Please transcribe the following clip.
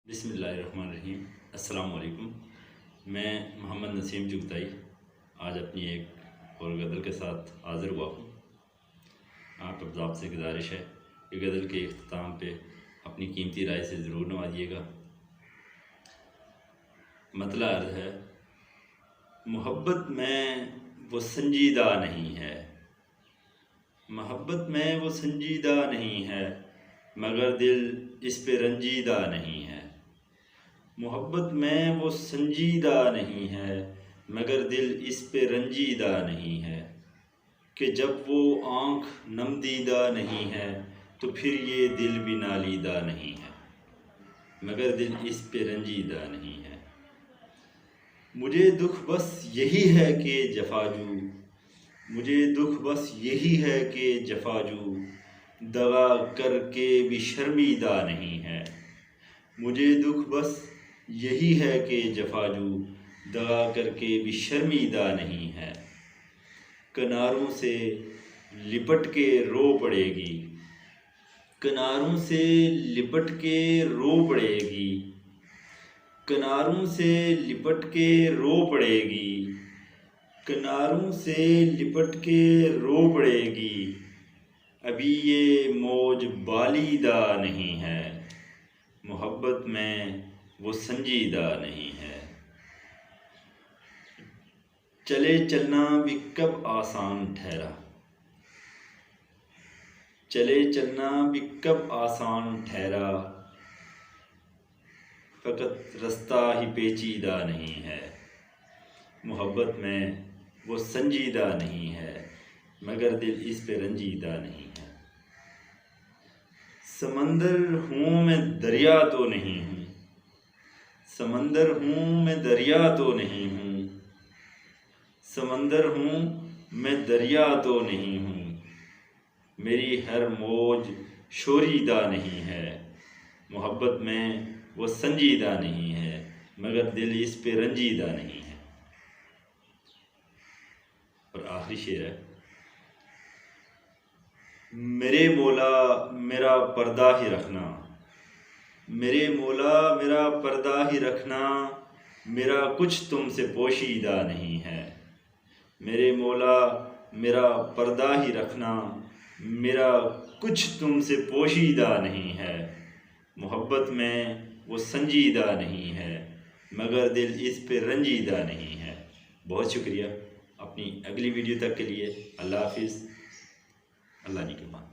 بسم اللہ الرحمن الرحیم۔ السلام علیکم۔ میں محمد نسیم چغتائی آج اپنی ایک اور غزل کے ساتھ حاضر ہوا ہوں۔ آپ سے گزارش ہے کہ غزل کے اختتام پہ اپنی قیمتی رائے سے ضرور نوازیے گا۔ مطلع عرض ہے: محبت میں وہ سنجیدہ نہیں ہے، محبت میں وہ سنجیدہ نہیں ہے، مگر دل اس پہ رنجیدہ نہیں ہے۔ محبت میں وہ سنجیدہ نہیں ہے، مگر دل اس پہ رنجیدہ نہیں ہے، کہ جب وہ آنکھ نم دیدہ نہیں ہے تو پھر یہ دل بھی نالیدہ نہیں ہے، مگر دل اس پہ رنجیدہ نہیں ہے۔ مجھے دکھ بس یہی ہے کہ جفاجو، مجھے دکھ بس یہی ہے کہ جفاجو، دغا کر کے بھی شرمیدہ نہیں ہے۔ مجھے دکھ بس یہی ہے کہ جفاجو، دغا کر کے بھی شرمیدہ نہیں ہے۔ کناروں سے لپٹ کے رو پڑے گی، کناروں سے لپٹ کے رو پڑے گی، کناروں سے لپٹ کے رو پڑے گی، کناروں سے لپٹ کے رو پڑے گی، ابھی یہ موج بالیدہ نہیں ہے، محبت میں وہ سنجیدہ نہیں ہے۔ چلے چلنا بھی کب آسان ٹھہرا، چلے چلنا بھی کب آسان ٹھہرا، فقط رستہ ہی پیچیدہ نہیں ہے، محبت میں وہ سنجیدہ نہیں ہے، مگر دل اس پہ رنجیدہ نہیں ہے۔ سمندر ہوں میں دریا تو نہیں ہوں، سمندر ہوں میں دریا تو نہیں ہوں، سمندر ہوں میں دریا تو نہیں ہوں، میری ہر موج شوریدہ نہیں ہے، محبت میں وہ سنجیدہ نہیں ہے، مگر دل اس پہ رنجیدہ نہیں ہے۔ اور آخری شعر ہے: میرے مولا میرا پردہ ہی رکھنا، میرے مولا میرا پردہ ہی رکھنا، میرا کچھ تم سے پوشیدہ نہیں ہے، میرے مولا میرا پردہ ہی رکھنا، میرا کچھ تم سے پوشیدہ نہیں ہے، محبت میں وہ سنجیدہ نہیں ہے، مگر دل اس پہ رنجیدہ نہیں ہے۔ بہت شکریہ۔ اپنی اگلی ویڈیو تک کے لیے اللہ حافظ۔ اللہ کی امان۔